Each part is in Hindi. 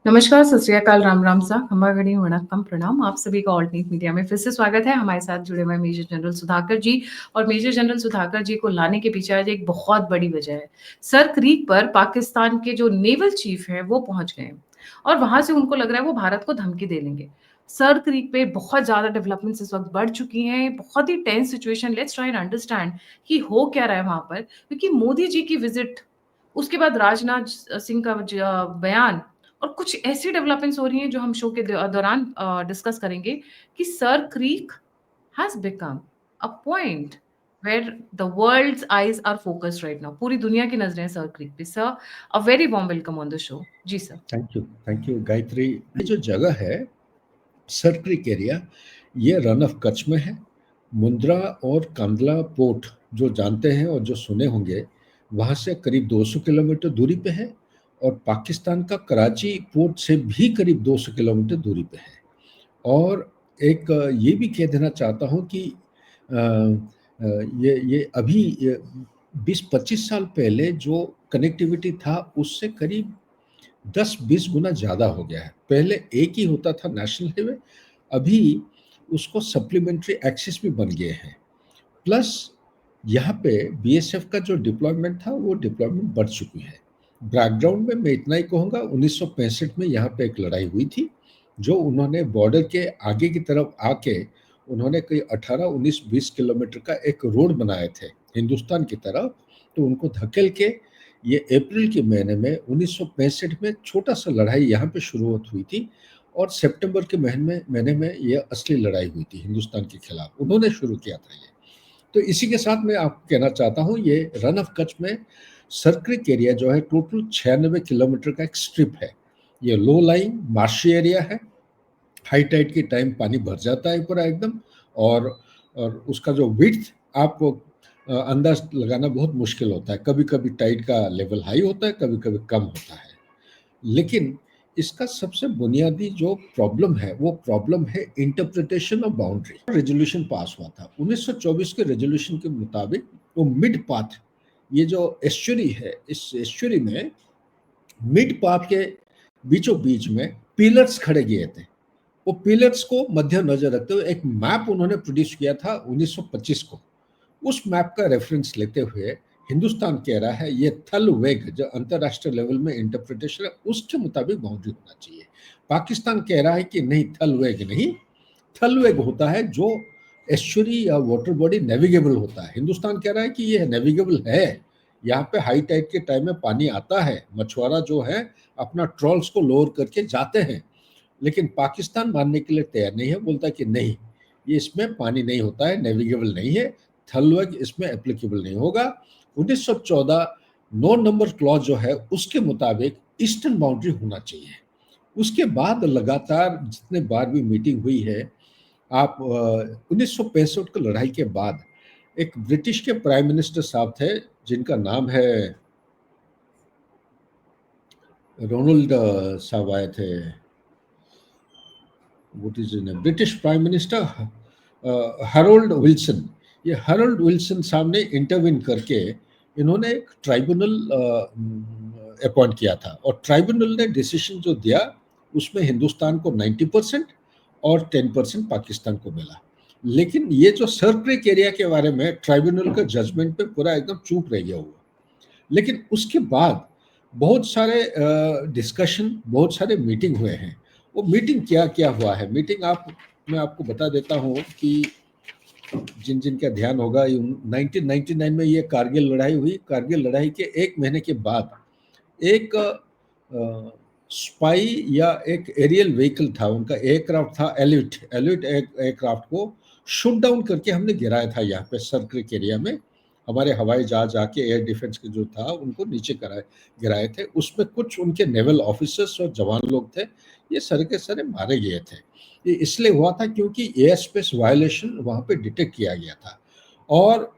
नमस्कार, सत श्री अकाल, राम राम सा, खम्बा गणी वणक्कम प्रणाम। आप सभी का ऑल्टरनेट मीडिया में फिर से स्वागत है। हमारे साथ जुड़े हुए मेजर जनरल सुधाकर जी, और मेजर जनरल सुधाकर जी को लाने के पीछे आज एक बहुत बड़ी वजह है। सर क्रीक पर पाकिस्तान के जो नेवल चीफ हैं वो पहुंच गए हैं और वहां से उनको लग रहा है वो भारत को धमकी दे लेंगे। सर क्रीक पे बहुत ज्यादा डेवलपमेंट्स इस वक्त बढ़ चुकी हैं, बहुत ही tense situation. Let's try and understand कि हो क्या रहा है वहां पर, क्योंकि मोदी जी की विजिट, उसके बाद राजनाथ सिंह का बयान और कुछ ऐसी डेवलपमेंट्स हो रही हैं जो हम शो के दौरान डिस्कस करेंगे कि Sir Creek has become a point where the world's eyes are focused right now. पूरी दुनिया की नजरें सर क्रीक पे। Sir, a very warm welcome on the show. जी सर। Thank you Gayatri. ये जो जगह है सर क्रीक एरिया, ये रन ऑफ कच्छ में है। मुंद्रा और कांदला पोर्ट जो जानते हैं और जो सुने होंगे, वहाँ से करीब 200 किलोमीटर दूरी पे है, और पाकिस्तान का कराची पोर्ट से भी करीब 200 किलोमीटर दूरी पे है। और एक ये भी कह देना चाहता हूँ कि अ, ये अभी 20-25 साल पहले जो कनेक्टिविटी था उससे करीब 10-20 गुना ज़्यादा हो गया है। पहले एक ही होता था नेशनल हाईवे, अभी उसको सप्लीमेंट्री एक्सेस भी बन गए हैं। प्लस यहाँ पे बीएसएफ का जो डिप्लॉयमेंट था वो डिप्लॉयमेंट बढ़ चुकी है। बैकग्राउंड में मैं इतना ही कहूँगा, 1965 में यहाँ पे एक लड़ाई हुई थी, जो उन्होंने बॉर्डर के आगे की तरफ आके उन्होंने कोई 18-19-20 किलोमीटर का एक रोड बनाए थे हिंदुस्तान की तरफ। तो उनको धकेल के ये अप्रैल के महीने में 1965 में छोटा सा लड़ाई यहाँ पे शुरुआत हुई थी, और सितंबर के महीने में ये असली लड़ाई हुई थी हिंदुस्तान के खिलाफ, उन्होंने शुरू किया था ये। तो इसी के साथ मैं आपको कहना चाहता हूँ, ये रन ऑफ कच्छ में सर क्रीक एरिया जो है टोटल 96 किलोमीटर का एक स्ट्रिप है। ये लो लाइंग मार्शी एरिया है। हाई टाइड के टाइम पानी भर जाता है पूरा एकदम, और उसका जो विड्थ आपको अंदाज लगाना बहुत मुश्किल होता है। कभी कभी टाइड का लेवल हाई होता है, कभी कभी कम होता है। लेकिन इसका सबसे बुनियादी जो प्रॉब्लम है वो प्रॉब्लम है interpretation of boundary. Resolution pass हुआ था 1924 के रेजोल्यूशन के मुताबिक, वो मिड पाथ, ये जो एस्चुरी है, इस एस्चुरी में मिड पाथ के बीचों बीच में पिलर्स खड़े किए थे। वो पिलर्स को मध्य नजर रखते हुए एक मैप उन्होंने प्रोड्यूस किया था 1925 को। उस मैप का रेफरेंस लेते हुए हिंदुस्तान कह रहा है ये थल वेग जो अंतरराष्ट्रीय लेवल में इंटरप्रिटेशन है उसके मुताबिक बाउंड्री होना चाहिए। पाकिस्तान कह रहा है कि नहीं, थल वेग नहीं, थल वेग होता है जो एस्चुरी या वाटर बॉडी नेविगेबल होता है। हिंदुस्तान कह रहा है कि ये नेविगेबल है, यहाँ पे हाई टाइड के टाइम में पानी आता है, मछुआरा जो है अपना ट्रॉल्स को लोअर करके जाते हैं। लेकिन पाकिस्तान मानने के लिए तैयार नहीं है, बोलता है कि नहीं, ये इसमें पानी नहीं होता है, नेविगेबल नहीं है, थलवेग इसमें एप्लीकेबल नहीं होगा। 1914 9 नंबर क्लॉज जो है उसके मुताबिक ईस्टर्न बाउंड्री होना चाहिए। उसके बाद लगातार जितने बार भी मीटिंग हुई है, आप 1965 की लड़ाई के बाद एक ब्रिटिश के प्राइम मिनिस्टर साहब थे जिनका नाम है रोनाल्ड साहब आए थे, what is British prime minister Harold Wilson. ये हैरोल्ड विल्सन साहब ने इंटरवीन करके इन्होंने एक ट्राइब्यूनल अपॉइंट किया था, और ट्राइब्यूनल ने डिसीजन जो दिया उसमें हिंदुस्तान को 90% और 10% पाकिस्तान को मिला। लेकिन ये जो सर क्रीक एरिया के बारे में ट्राइब्यूनल का जजमेंट पे पूरा एकदम चुप रह गया हुआ। लेकिन उसके बाद बहुत सारे डिस्कशन, बहुत सारे मीटिंग हुए हैं। वो मीटिंग क्या क्या हुआ है, मीटिंग मैं आपको बता देता हूँ कि जिन जिन का ध्यान होगा, 1999 में ये कारगिल लड़ाई हुई। कारगिल लड़ाई के एक महीने के बाद एक स्पाई या एक एरियल व्हीकल था, उनका एयरक्राफ्ट था एलिट एयरक्राफ्ट को शूट डाउन करके हमने गिराया था यहाँ पे सर क्रीक एरिया में। हमारे हवाई जहाज आके एयर डिफेंस के जो था उनको नीचे गिराए थे। उसमें कुछ उनके नेवल ऑफिसर्स और जवान लोग थे, ये सारे के सारे मारे गए थे। ये इसलिए हुआ था क्योंकि एयर स्पेस वायलेशन वहाँ पे डिटेक्ट किया गया था। और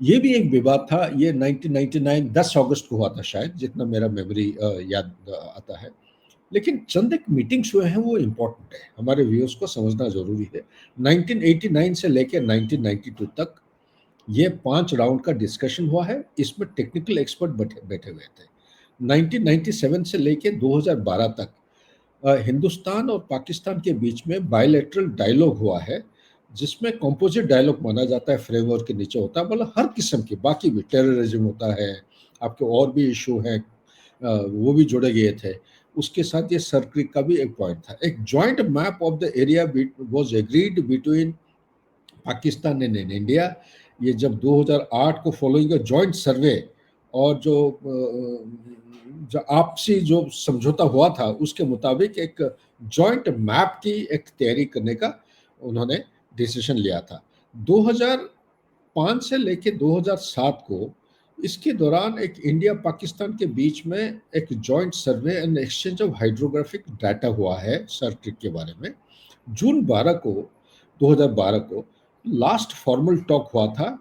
ये भी एक विवाद था, ये 1999 10 अगस्त को हुआ था शायद, जितना मेरा मेमोरी याद आता है। लेकिन चंद एक मीटिंग्स हुए हैं वो इम्पोर्टेंट है, हमारे व्यूअर्स को समझना जरूरी है। 1989 से लेकर 1992 तक ये 5 राउंड का डिस्कशन हुआ है, इसमें टेक्निकल एक्सपर्ट बैठे हुए थे। 1997 से लेकर 2012 तक हिंदुस्तान और पाकिस्तान के बीच में बायलैटरल डायलॉग हुआ है, जिसमें कंपोजिट डायलॉग माना जाता है, फ्रेमवर्क के नीचे होता है, मतलब हर किस्म के, बाकी भी टेररिज्म होता है, आपके और भी इशू हैं, वो भी जुड़े गए थे। उसके साथ ये सर क्रिक का भी एक पॉइंट था। एक joint map of the area was agreed between Pakistan and in India. ये जब 2008 को फॉलोइंग जॉइंट सर्वे और जो आपसी जो समझौता हुआ था, उसके मुताबिक एक जॉइंट मैप की एक तैयारी करने का उन्होंने डिसीजन लिया था। 2005 से लेकर 2007 को, इसके दौरान एक इंडिया पाकिस्तान के बीच में एक joint survey and exchange of hydrographic data हुआ है सर क्रिक के बारे में। जून 12 को 2012 को लास्ट फॉर्मल टॉक हुआ था,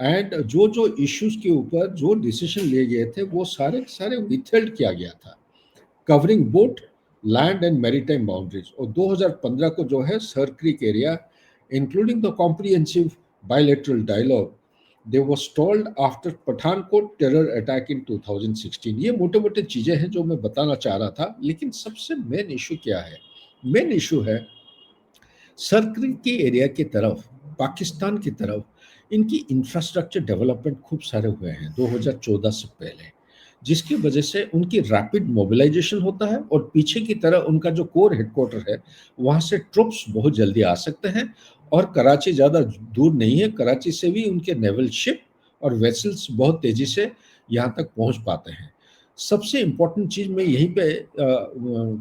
एंड जो जो इश्यूज के ऊपर जो डिसीजन लिए गए थे वो सारे सारे विथहेल्ड किया गया था, covering both land and maritime boundaries. और 2015 को जो है Sir Creek area including the comprehensive bilateral dialogue they was stalled after Pathankot terror attack in 2016। ये मोटे मोटे चीजें हैं जो मैं बताना चाह रहा था, लेकिन सबसे मेन इशू क्या है? मेन इशू है सर क्रिक की एरिया की तरफ, पाकिस्तान की तरफ इनकी इंफ्रास्ट्रक्चर डेवलपमेंट खूब सारे हुए हैं 2014 से पहले, जिसकी वजह से उनकी रैपिड मोबिलाइजेशन होता है, और पीछे की तरह उनका जो कोर हेडक्वार्टर है वहाँ से ट्रुप्स बहुत जल्दी आ सकते हैं, और कराची ज़्यादा दूर नहीं है, कराची से भी उनके नेवल शिप और वेसल्स बहुत तेज़ी से यहाँ तक पहुँच पाते हैं। सबसे इम्पोर्टेंट चीज़ मैं यहीं पे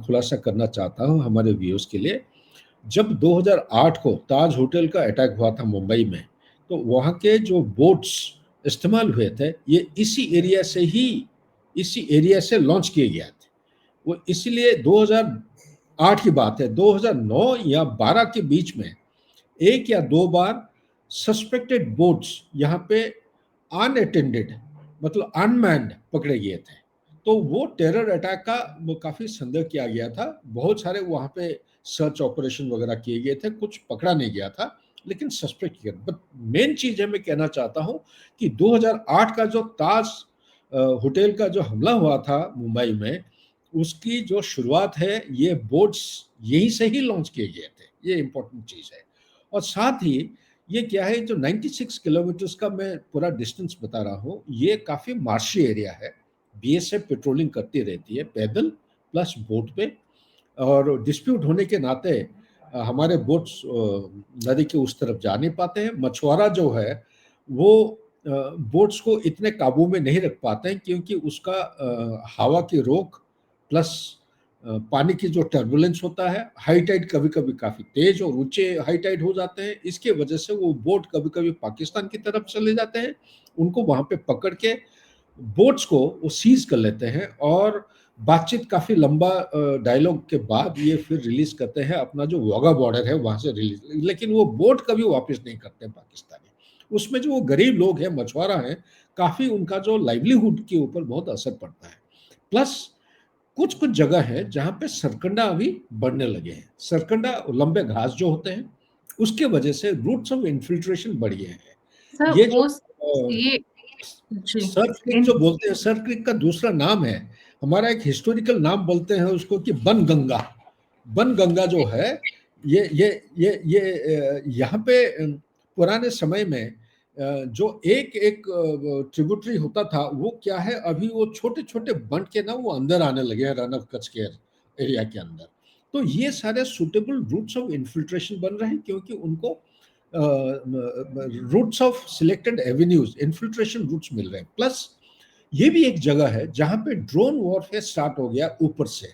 खुलासा करना चाहता हूँ हमारे व्यूअर्स के लिए। जब 2008 को ताज होटल का अटैक हुआ था मुंबई में, तो वहाँ के जो बोट्स इस्तेमाल हुए थे, ये इसी एरिया से लॉन्च किए गए थे। वो इसीलिए 2008 की बात है, 2009 या 12 के बीच में एक या दो बार सस्पेक्टेड बोट्स यहाँ पे अनअटेंडेड, मतलब अनमैन्ड पकड़े गए थे। तो वो टेरर अटैक का वो काफ़ी संदेह किया गया था, बहुत सारे वहाँ पे सर्च ऑपरेशन वगैरह किए गए थे, कुछ पकड़ा नहीं गया था, लेकिन सस्पेक्ट किया। बट मेन चीज़ है, मैं कहना चाहता हूँ कि 2008 का जो ताज होटल का जो हमला हुआ था मुंबई में, उसकी जो शुरुआत है ये बोट्स यहीं से ही लॉन्च किए गए थे, ये इंपॉर्टेंट चीज़ है। और साथ ही ये क्या है, जो 96 किलोमीटर्स का मैं पूरा डिस्टेंस बता रहा हूँ, ये काफ़ी मार्शी एरिया है। बीएसएफ पेट्रोलिंग करती रहती है पैदल प्लस बोट पे, और डिस्प्यूट होने के नाते हमारे बोट्स नदी के उस तरफ जा नहीं पाते हैं। मछुआरा जो है वो बोट्स को इतने काबू में नहीं रख पाते हैं, क्योंकि उसका हवा की रोक प्लस पानी की जो टर्बुलेंस होता है, हाई टाइड कभी कभी काफ़ी तेज और ऊंचे हाई टाइड हो जाते हैं, इसके वजह से वो बोट कभी कभी पाकिस्तान की तरफ चले जाते हैं। उनको वहाँ पे पकड़ के बोट्स को वो सीज कर लेते हैं, और बातचीत काफ़ी लंबा डायलॉग के बाद ये फिर रिलीज करते हैं, अपना जो वाघा बॉर्डर है वहाँ से रिलीज, लेकिन वो बोट कभी वापस नहीं करते पाकिस्तानी। उसमें जो वो गरीब लोग हैं, मछुआरा हैं, काफ़ी उनका जो लाइवलीहुड के ऊपर बहुत असर पड़ता है। प्लस कुछ कुछ जगह है जहाँ पे सरकंडा अभी बढ़ने लगे हैं। सरकंडा लंबे घास जो होते हैं, उसके वजह से रूट्स ऑफ इन्फिल्ट्रेशन बढ़ गए हैं। सर ये जो वो ये जी सर क्रिक जो बोलते हैं, सर क्रिक का दूसरा नाम है, हमारा एक हिस्टोरिकल नाम बोलते हैं उसको कि बनगंगा। बनगंगा जो है, ये यहाँ पे पुराने समय में जो एक एक ट्रिब्यूटरी होता था, वो क्या है, अभी वो छोटे छोटे बन के ना वो अंदर आने लगे हैं रन ऑफ कच्छ के एरिया के अंदर। तो ये सारे सुटेबल रूट्स ऑफ इन्फिल्ट्रेशन बन रहे हैं, क्योंकि उनको routes of selected avenues, infiltration routes मिल रहे हैं। प्लस ये भी एक जगह है जहां पे ड्रोन वॉरफेयर स्टार्ट हो गया, ऊपर से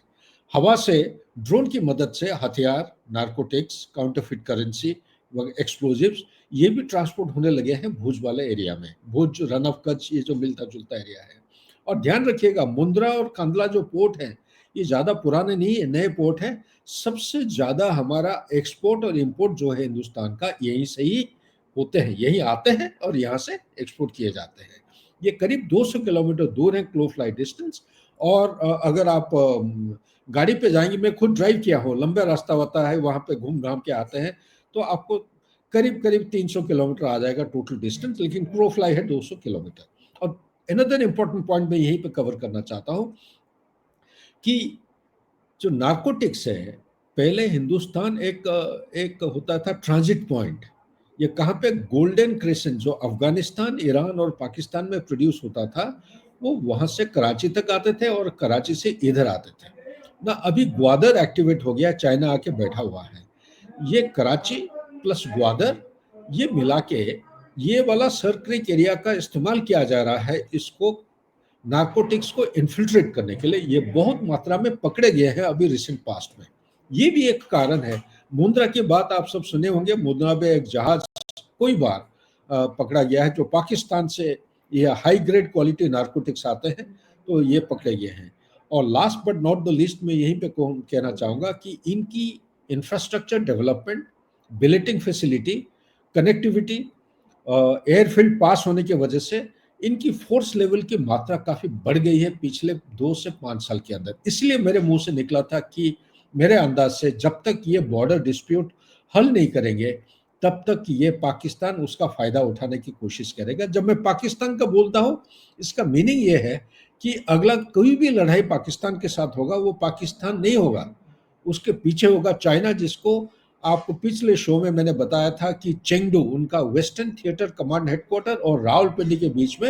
हवा से ड्रोन की मदद से हथियार, नार्कोटिक्स, काउंटरफिट करेंसी, एक्सप्लोजिव्स, ये भी ट्रांसपोर्ट होने लगे हैं भुज वाले एरिया में। भुज, रन ऑफ कच्छ, ये जो मिलता जुलता एरिया है। और ध्यान रखिएगा, मुंद्रा और कांदला जो पोर्ट है, ये ज़्यादा पुराने नहीं है, नए पोर्ट है। सबसे ज़्यादा हमारा एक्सपोर्ट और इंपोर्ट जो है हिंदुस्तान का, यहीं से ही होते हैं, यहीं आते हैं और यहाँ से एक्सपोर्ट किए जाते हैं। ये करीब 200 किलोमीटर दूर है क्लो फ्लाई डिस्टेंस। और अगर आप गाड़ी पे जाएंगे, मैं खुद ड्राइव किया हूँ, लंबा रास्ता होता है, वहाँ पे घूम घाम के आते हैं, तो आपको करीब करीब 300 किलोमीटर आ जाएगा टोटल डिस्टेंस, लेकिन क्रो फ्लाई है 200 किलोमीटर। और अनदर इंपॉर्टेंट पॉइंट मैं यहीं पे कवर करना चाहता हूँ कि जो नार्कोटिक्स है, पहले हिंदुस्तान एक एक होता था ट्रांजिट पॉइंट। ये कहाँ पे गोल्डन क्रेसेंट जो अफगानिस्तान, ईरान और पाकिस्तान में प्रोड्यूस होता था, वो वहां से कराची तक आते थे और कराची से इधर आते थे ना। अभी ग्वादर एक्टिवेट हो गया, चाइना आके बैठा हुआ है। ये कराची प्लस ग्वादर, ये मिला के ये वाला सर क्रीक एरिया का इस्तेमाल किया जा रहा है इसको नार्कोटिक्स को इन्फिल्ट्रेट करने के लिए। ये बहुत मात्रा में पकड़े गए हैं अभी रिसेंट पास्ट में। ये भी एक कारण है। मुंद्रा की बात आप सब सुने होंगे, मुंद्रा में एक जहाज कोई बार पकड़ा गया है जो पाकिस्तान से ये हाई ग्रेड क्वालिटी नार्कोटिक्स आते हैं, तो ये पकड़े गए हैं। और last but not the least मैं यहीं पे कहना चाहूंगा कि इनकी infrastructure development, billeting facility, connectivity, airfield पास होने की वजह से इनकी फोर्स लेवल की मात्रा काफी बढ़ गई है पिछले 2 से 5 साल के अंदर। इसलिए मेरे मुंह से निकला था कि मेरे अंदाज से जब तक ये बॉर्डर डिस्प्यूट हल नहीं करेंगे, तब तक ये पाकिस्तान उसका फायदा उठाने की कोशिश करेगा। जब मैं पाकिस्तान का बोलता हूं, इसका मीनिंग ये है कि अगला कोई भी लड़ाई पाकिस्तान के साथ होगा, वो पाकिस्तान नहीं होगा, उसके पीछे होगा चाइना, जिसको आपको पिछले शो में मैंने बताया था कि चेंगडू उनका वेस्टर्न थिएटर कमांड हेडक्वार्टर और रावलपिंडी के बीच में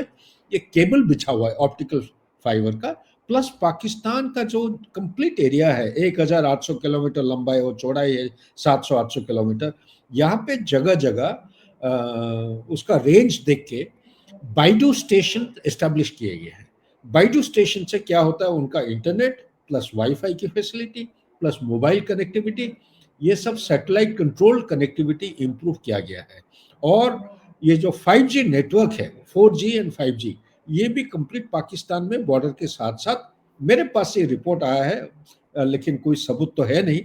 ये केबल बिछा हुआ है ऑप्टिकल फाइबर का। प्लस पाकिस्तान का जो कंप्लीट एरिया है 1800 किलोमीटर लंबाई और चौड़ाई है 700-800 किलोमीटर। यहाँ पे जगह जगह उसका रेंज देख के बाइडू स्टेशन एस्टेब्लिश किए गए हैं। बाइडू स्टेशन से क्या होता है, उनका इंटरनेट प्लस वाईफाई की फैसिलिटी प्लस मोबाइल कनेक्टिविटी, ये सब सैटेलाइट कंट्रोल कनेक्टिविटी इंप्रूव किया गया है। और ये जो 5G नेटवर्क है, 4G एंड 5G, ये भी कंप्लीट पाकिस्तान में बॉर्डर के साथ साथ, मेरे पास ये रिपोर्ट आया है लेकिन कोई सबूत तो है नहीं,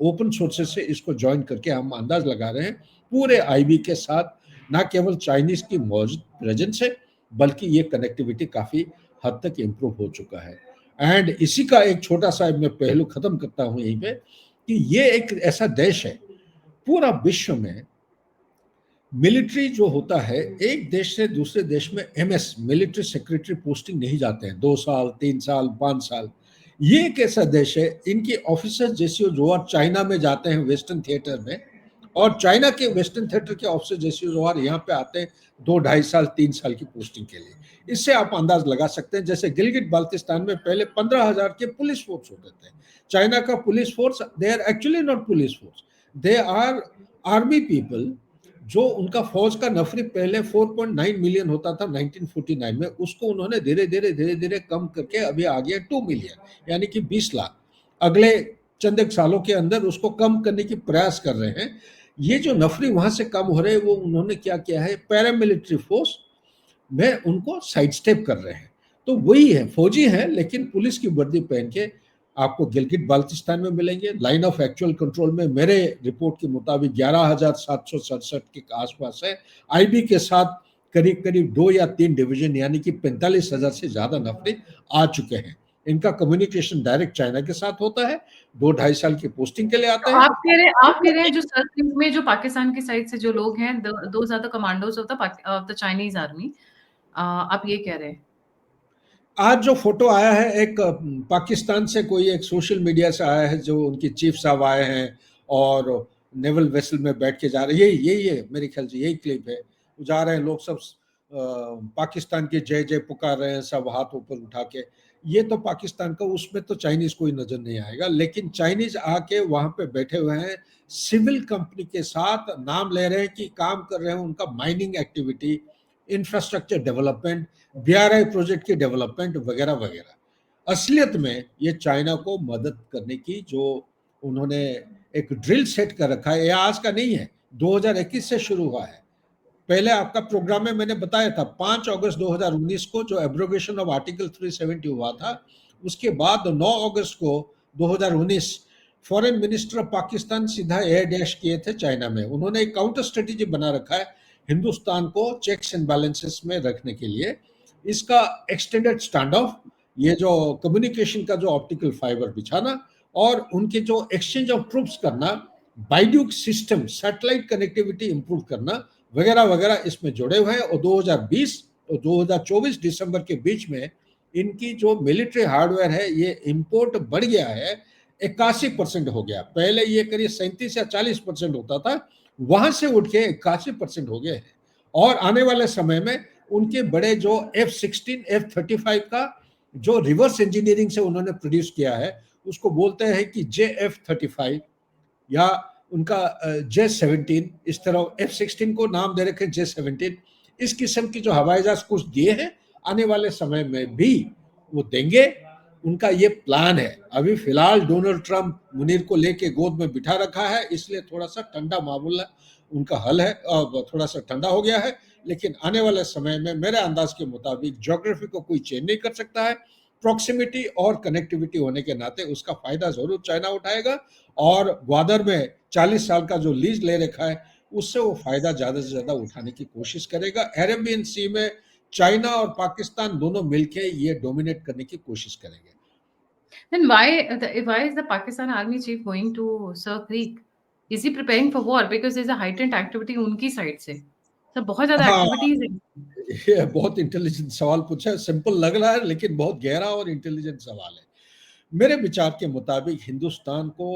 ओपन सोर्सेज से इसको ज्वाइन करके हम अंदाज लगा रहे हैं पूरे आईबी के साथ ना केवल चाइनीज की मौजूद प्रेजेंस है, बल्कि ये कनेक्टिविटी काफी हद तक इंप्रूव हो चुका है। एंड इसी का एक छोटा सा मैं पहलू खत्म करता हूं यहीं पे कि ये एक ऐसा देश है, पूरा विश्व में मिलिट्री जो होता है, एक देश से दूसरे देश में एमएस मिलिट्री सेक्रेटरी पोस्टिंग नहीं जाते हैं 2 साल 3 साल 5 साल। ये एक ऐसा देश है, इनके ऑफिसर्स जैसे जोहर चाइना में जाते हैं वेस्टर्न थिएटर में, और चाइना के वेस्टर्न थिएटर के ऑफिसर जैसे जोहर यहाँ पे आते हैं 2-2.5 साल 3 साल की पोस्टिंग के लिए। इससे आप अंदाज लगा सकते हैं, जैसे गिलगिट बाल्टिस्तान में पहले 15,000 के पुलिस फोर्स होते थे। चाइना का police force, they are actually not police force, they are army people. जो उनका फौज का नफरी पहले 4.9 मिलियन होता था 1949 में, उसको उन्होंने धीरे धीरे कम करके अभी आ गया 2 मिलियन, यानी कि 20 लाख। अगले चंद एक सालों के अंदर उसको कम करने की प्रयास कर रहे हैं। ये जो नफरी वहां से कम हो रहे हैं, वो उन्होंने क्या किया है, पैरामिलिट्री फोर्स में उनको साइड स्टेप कर रहे हैं। तो वही है, फौजी है लेकिन पुलिस की वर्दी पहन के आपको गिलगिट बाल्टिस्तान में मिलेंगे। लाइन ऑफ एक्चुअल कंट्रोल में मेरे रिपोर्ट के मुताबिक 11,767 के आसपास है। आईबी के साथ करीब करीब 2 या 3 डिवीजन, यानी कि 45,000 से ज्यादा नफरी आ चुके हैं। इनका कम्युनिकेशन डायरेक्ट चाइना के साथ होता है, 2-2.5 साल की पोस्टिंग के लिए आते तो हैं। आप कह रहे हैं जो सर्च में जो पाकिस्तान की साइड से जो लोग हैं, those are the commandos of the Chinese army, आप ये कह रहे हैं? आज जो फोटो आया है एक पाकिस्तान से, कोई एक सोशल मीडिया से आया है, जो उनके चीफ साहब आए हैं और नेवल वेसल में बैठ के जा रहे हैं, यही है मेरे ख्याल से, यही क्लिप है। जा रहे हैं लोग सब पाकिस्तान के जय जय पुकार रहे हैं, सब हाथ ऊपर उठा के। ये तो पाकिस्तान का, उसमें तो चाइनीज कोई नजर नहीं आएगा, लेकिन चाइनीज आके वहां पे बैठे हुए हैं, सिविल कंपनी के साथ नाम ले रहे हैं कि काम कर रहे हैं उनका mining activity, infrastructure development, BRI project की डेवलपमेंट वगैरह वगैरह। असलियत में ये चाइना को मदद करने की जो उन्होंने एक ड्रिल सेट कर रखा है, ये आज का नहीं है, 2021 से शुरू हुआ है। पहले आपका प्रोग्राम में मैंने बताया था 5 अगस्त 2019 को जो एब्रोगेशन ऑफ आर्टिकल 370 हुआ था, उसके बाद 9 अगस्त को 2019 फॉरेन मिनिस्टर ऑफ पाकिस्तान सीधा एयर डैश किए थे चाइना में। उन्होंने एक काउंटर स्ट्रेटेजी बना रखा है हिंदुस्तान को चेक्स एंड बैलेंसेस में रखने के लिए। इसका एक्सटेंडेड स्टैंड ऑफ, ये जो कम्युनिकेशन का जो ऑप्टिकल फाइबर बिछाना और उनके जो एक्सचेंज ऑफ ट्रूप्स करना, बाइड्यूक सिस्टम सैटेलाइट कनेक्टिविटी इंप्रूव करना वगैरह वगैरह इसमें जुड़े हुए हैं। और 2020 और 2024 दिसंबर के बीच में इनकी जो मिलिट्री हार्डवेयर है, ये इंपोर्ट बढ़ गया है 81% हो गया। पहले ये करीब 37 या 40% होता था, वहां से उठ के 81% हो गए। और आने वाले समय में उनके बड़े जो F-16, F-35 का जो रिवर्स इंजीनियरिंग से उन्होंने प्रोड्यूस किया है, उसको बोलते हैं कि JF-35 या उनका J-17, इस तरह F-16 को नाम दे रखे J-17। इस किस्म की जो हवाई जहाज कुछ दिए हैं, आने वाले समय में भी वो देंगे। उनका ये प्लान है। अभी फिलहाल डोनाल्ड ट्रंप मुनीर को लेके गोद में बिठा रखा है, इसलिए थोड़ा सा ठंडा मामूल उनका हल है, थोड़ा सा ठंडा हो गया है। लेकिन आने वाले समय में मेरे अंदाज के मुताबिक ज्योग्राफी को कोई चेंज नहीं कर सकता है। प्रॉक्सिमिटी और कनेक्टिविटी होने के नाते उसका फायदा जरूर चाइना उठाएगा, और ग्वादर में 40 साल का जो लीज ले रखा है, उससे वो फायदा ज्यादा से ज्यादा उठाने की कोशिश करेगा। अरेबियन सी में चाइना और पाकिस्तान दोनों मिलकर ये डोमिनेट करने की कोशिश करेंगे। Then why is the Pakistan Army chief going to Sir Creek? Is he preparing for war? Because there's a heightened activity उनकी साइड से. सर बहुत ज़्यादा हाँ, एक्टिविटीज है. ये बहुत इंटेलिजेंट सवाल पूछा है। सिंपल लग रहा है, लेकिन बहुत गहरा और इंटेलिजेंट सवाल है। मेरे विचार के मुताबिक हिंदुस्तान को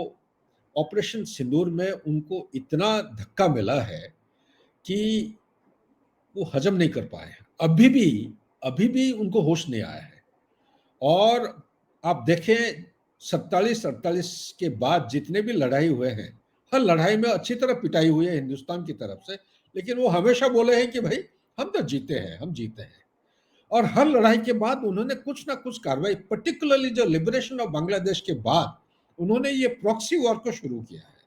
ऑपरेशन सिंदूर में उनको इतना धक्का मिला है कि वो हजम नहीं कर पाए। अभी भी उनको होश नहीं आया है। और आप देखें, 47-48 के बाद जितने भी लड़ाई हुए हैं, हर लड़ाई में अच्छी तरह पिटाई हुई है हिंदुस्तान की तरफ से, लेकिन वो हमेशा बोले हैं कि भाई हम तो जीते हैं, हम जीते हैं। और हर लड़ाई के बाद उन्होंने कुछ ना कुछ कार्रवाई, पर्टिकुलरली जो लिबरेशन ऑफ बांग्लादेश के बाद उन्होंने ये प्रॉक्सी वॉर को शुरू किया है।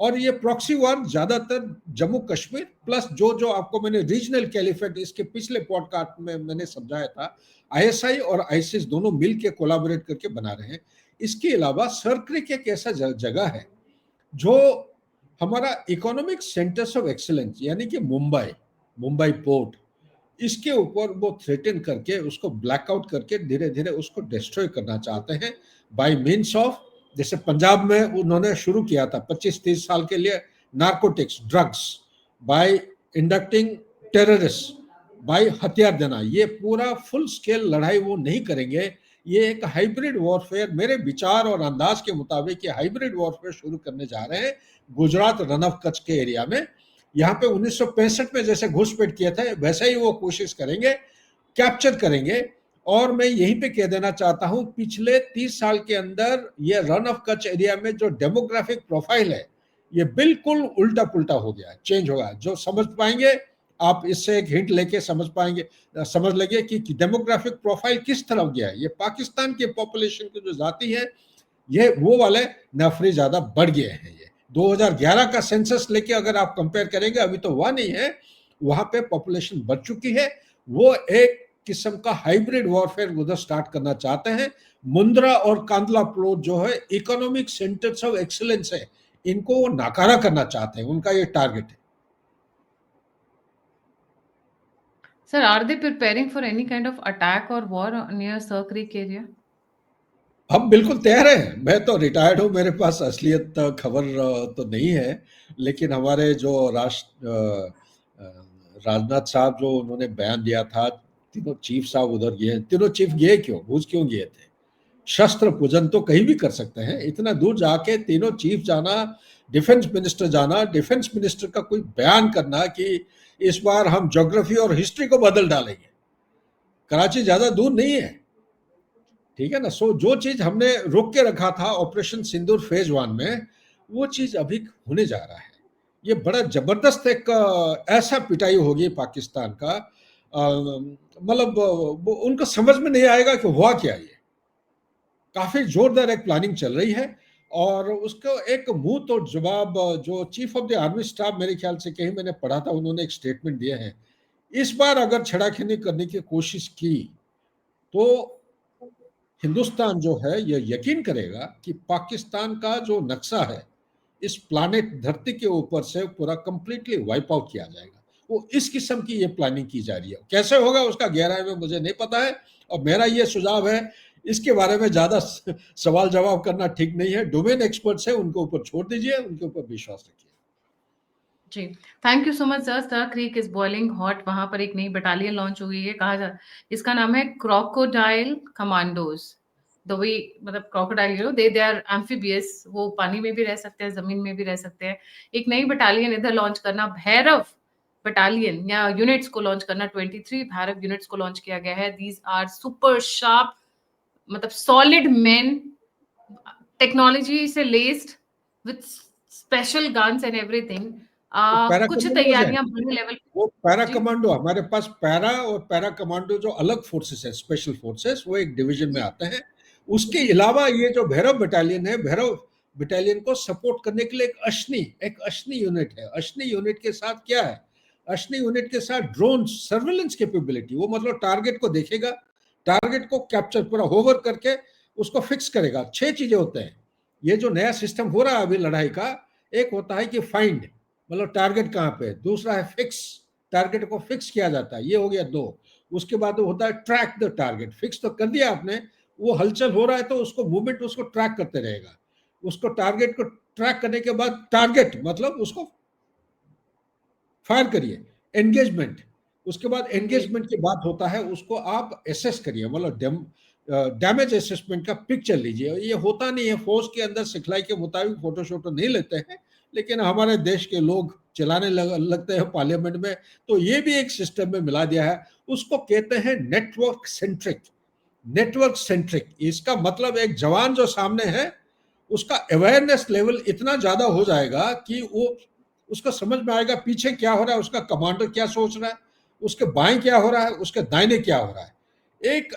और ये प्रॉक्सी वॉर ज्यादातर जम्मू कश्मीर प्लस जो जो आपको मैंने रीजनल कैलिफेट इसके पिछले पॉडकास्ट में मैंने समझाया था, आईएसआई और आईसिस दोनों मिल के कोलाबोरेट करके बना रहे हैं। इसके अलावा सरक्रिक एक ऐसा जगह है जो हमारा इकोनॉमिक सेंटर्स ऑफ एक्सीलेंस, यानी कि मुंबई पोर्ट, इसके ऊपर वो थ्रेटन करके उसको ब्लैकआउट करके धीरे धीरे उसको डिस्ट्रॉय करना चाहते हैं बाय मीन्स ऑफ, जैसे पंजाब में उन्होंने शुरू किया था 25-30 साल के लिए, narcotics, drugs, by inducting terrorist, by हथियार देना। ये पूरा फुल स्केल लड़ाई वो नहीं करेंगे। ये एक हाइब्रिड वॉरफेयर, मेरे विचार और अंदाज के मुताबिक ये हाइब्रिड वॉरफेयर शुरू करने जा रहे हैं गुजरात रन ऑफ कच्छ के एरिया में। यहाँ पे 1965 में जैसे घुसपैठ किए थे, वैसे ही वो कोशिश करेंगे, कैप्चर करेंगे। और मैं यहीं पे कह देना चाहता हूं, पिछले 30 साल के अंदर ये रन ऑफ कच्छ एरिया में जो डेमोग्राफिक प्रोफाइल है, ये बिल्कुल उल्टा पुल्टा हो गया, चेंज हो गया। जो समझ पाएंगे आप इससे एक हिंट लेके समझ पाएंगे, समझ लेंगे कि डेमोग्राफिक प्रोफाइल किस तरफ गया है। ये पाकिस्तान के पॉपुलेशन की जो जाति है, ये वो वाले नफरी ज्यादा बढ़ गए हैं। ये 2011 का सेंसस लेके अगर आप कंपेयर करेंगे, अभी तो वह नहीं है, वहां पे पॉपुलेशन बढ़ चुकी है। वो एक किस्म का हाइब्रिड वॉरफेयर उधर स्टार्ट करना चाहते हैं। मुंद्रा और कांदला प्लॉट जो है इकोनॉमिक सेंटर्स ऑफ एक्सीलेंस है, इनको वो नाकारा करना चाहते हैं, उनका ये टारगेट है। Sir, are they preparing for any kind of attack or war near Sir Creek area? हम बिल्कुल तैयार हैं। मैं तो रिटायर्ड हूँ, मेरे पास असलियत खबर तो नहीं है, लेकिन हमारे जो राजनाथ साहब जो उन्होंने बयान दिया था, तीनों चीफ साहब उधर गए। तीनों चीफ गए क्यों, घुस क्यों गए थे? शस्त्र पूजन तो कहीं भी कर सकते हैं, इतना दूर जाके तीनों चीफ जाना, डिफेंस मिनिस्टर जाना, डिफेंस मिनिस्टर का कोई बयान करना कि इस बार हम ज्योग्राफी और हिस्ट्री को बदल डालेंगे। कराची ज्यादा दूर नहीं है, ठीक है ना। सो जो चीज हमने रोक के रखा था ऑपरेशन सिंदूर फेज 1 में, वो चीज अभी होने जा रहा है। ये बड़ा जबरदस्त एक ऐसा पिटाई होगी पाकिस्तान का, मतलब उनको समझ में नहीं आएगा कि हुआ क्या। ये काफी जोरदार एक प्लानिंग चल रही है, और उसको एक मुंह तो जवाब जो chief of the army staff, मेरे ख्याल से कहीं मैंने पढ़ा था, उन्होंने एक स्टेटमेंट दिया है, इस बार अगर छेड़खानी करने की कोशिश की तो हिंदुस्तान जो है यह यकीन करेगा कि पाकिस्तान का जो नक्शा है इस प्लानेट धरती के ऊपर से पूरा कंप्लीटली वाइप आउट किया जाएगा। वो इस किस्म की ये प्लानिंग की जा रही है। कैसे होगा उसका गहराई में मुझे नहीं पता है, और मेरा ये सुझाव है, इसके बारे में ज्यादा सवाल जवाब करना ठीक नहीं है। डोमेन एक्सपर्ट्स है, उनके ऊपर छोड़ दीजिए, उनके ऊपर विश्वास रखिए। जी, thank you so much sir. Sir Creek is boiling hot. वहां पर एक नई बटालियन लॉन्च हुई है, इसका नाम है क्रोकोडाइल कमांडोज। द वे, मतलब crocodile, you know, they are amphibious, वो पानी में भी रह सकते हैं, जमीन में भी रह सकते हैं। एक नई बटालियन इधर लॉन्च करना, भैरव बटालियन या यूनिट्स को लॉन्च करना, 23 भैरव यूनिट्स को लॉन्च किया गया है। दीज आर सुपर शार्प, मतलब सॉलिड मैन, टेक्नोलॉजी से लेस्ड with special guns and everything. वो पैरा कुछ कमांडोज हैं, तैयारियां बड़े लेवल वो पैरा जी कमांडो, हमारे पास पैरा और पैरा कमांडो जो अलग फोर्सेस है, स्पेशल फोर्सेस, वो एक डिवीजन में जी आते हैं। उसके जी अलावा ये जो भैरव बटालियन है, भैरव बटालियन को सपोर्ट करने के लिए एक अश्नी यूनिट है। अश्नी यूनिट के साथ क्या है? अश्नी यूनिट के साथ ड्रोन सर्वेलेंस कैपेबिलिटी, वो मतलब टारगेट को देखेगा, टारगेट को कैप्चर पूरा होवर करके उसको फिक्स करेगा। 6 चीजें होते हैं। ये जो नया सिस्टम हो रहा है अभी लड़ाई का, एक होता है कि फाइंड, मतलब टारगेट कहाँ पे है। दूसरा है फिक्स, टारगेट को फिक्स किया जाता है, ये हो गया 2। उसके बाद होता है ट्रैक द टारगेट। फिक्स तो कर दिया आपने, वो हलचल हो रहा है तो उसको मूवमेंट उसको ट्रैक करते रहेगा। उसको टारगेट को ट्रैक करने के बाद टारगेट मतलब उसको फायर करिए। एंगेजमेंट, उसके बाद एंगेज एंगेजमेंट के बाद होता है उसको आप एसेस करिए, मतलब डैमेज असेसमेंट का पिक्चर लीजिए। ये होता नहीं है, फोर्स के अंदर सिखलाई के मुताबिक फोटो शोटो नहीं लेते हैं, लेकिन हमारे देश के लोग चलाने लगते हैं पार्लियामेंट में, तो ये भी एक सिस्टम में मिला दिया है। उसको कहते हैं नेटवर्क सेंट्रिक। नेटवर्क सेंट्रिक इसका मतलब एक जवान जो सामने है उसका अवेयरनेस लेवल इतना ज्यादा हो जाएगा कि वो उसको समझ में आएगा पीछे क्या हो रहा है, उसका कमांडर क्या सोच रहा है, उसके बाएं क्या हो रहा है, उसके दाहिने क्या हो रहा है। एक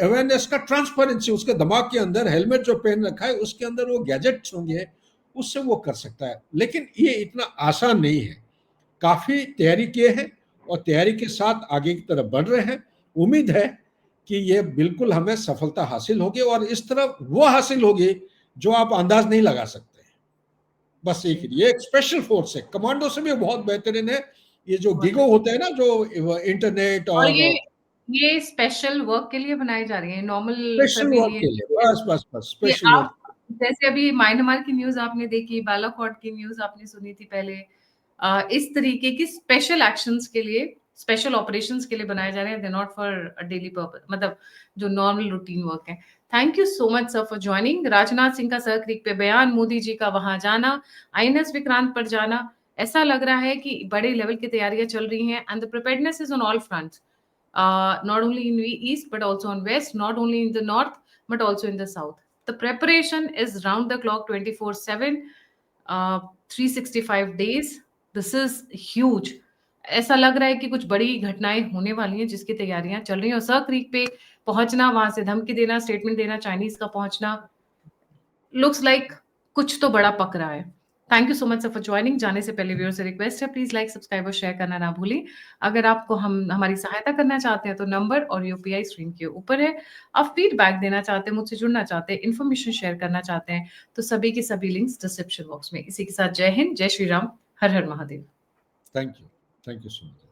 अवेयरनेस का ट्रांसपेरेंसी उसके दिमाग के अंदर, हेलमेट जो पहन रखा है उसके अंदर वो गैजेट्स होंगे, उससे वो कर सकता है। लेकिन ये इतना आसान नहीं है, काफी तैयारी किए हैं और तैयारी के साथ आगे की तरफ बढ़ रहे हैं। उम्मीद है कि ये बिल्कुल हमें सफलता हासिल होगी और इस तरफ वो हासिल होगी जो आप अंदाज नहीं लगा सकते। बस एक जी, ये एक स्पेशल फोर्स है, कमांडो से भी बहुत बेहतरीन है। ये जो बहुत गिगो बेहतर। होते हैं ना, जो इंटरनेट और और ये स्पेशल वर्क के लिए बनाई जा रही है, नॉर्मल स्पेशल वर्क सिविलियन। के लिए, बस बस बस ये स्पेशल वर्क। आप, जैसे अभी म्यांमार की न्यूज आपने देखी, बालाकोट की न्यूज आपने सुनी थी पहले, इस तरीके की स्पेशल एक्शंस के लिए, स्पेशल ऑपरेशंस के लिए बनाए जा रहे हैं, they not for daily purpose, मतलब जो नॉर्मल रूटीन वर्क है। Thank you so much sir for joining. Rajnath Singh का सर क्रीक पे बयान, मोदी जी का वहां जाना, आईएनएस विक्रांत पर जाना, ऐसा लग रहा है कि बड़े लेवल की तैयारियां चल रही हैं, and the preparedness is on all fronts, not only in the east but also on west, not only in the north but also in the south. The preparation is round the clock, 24/7, 365 days. This is huge. ऐसा लग रहा है कि कुछ बड़ी घटनाएं होने वाली हैं जिसकी तैयारियां चल रही हैं, और सर क्रीक पे पहुंचना, वहां से धमकी देना, स्टेटमेंट देना, चाइनीज का पहुंचना, लुक्स लाइक कुछ तो बड़ा पक रहा है। Thank you so much sir for joining. जाने से पहले व्यूअर से रिक्वेस्ट है, प्लीज लाइक, सब्सक्राइब और शेयर करना ना भूलें। अगर आपको हम हमारी सहायता करना चाहते हैं तो नंबर और यूपीआई स्क्रीन के ऊपर है। आप फीडबैक देना चाहते हैं, मुझसे जुड़ना चाहते हैं, इन्फॉर्मेशन शेयर करना चाहते हैं, तो सभी के सभी लिंक्स डिस्क्रिप्शन बॉक्स में। इसी के साथ जय हिंद, जय श्री राम, हर हर Mahadev. Thank you so much.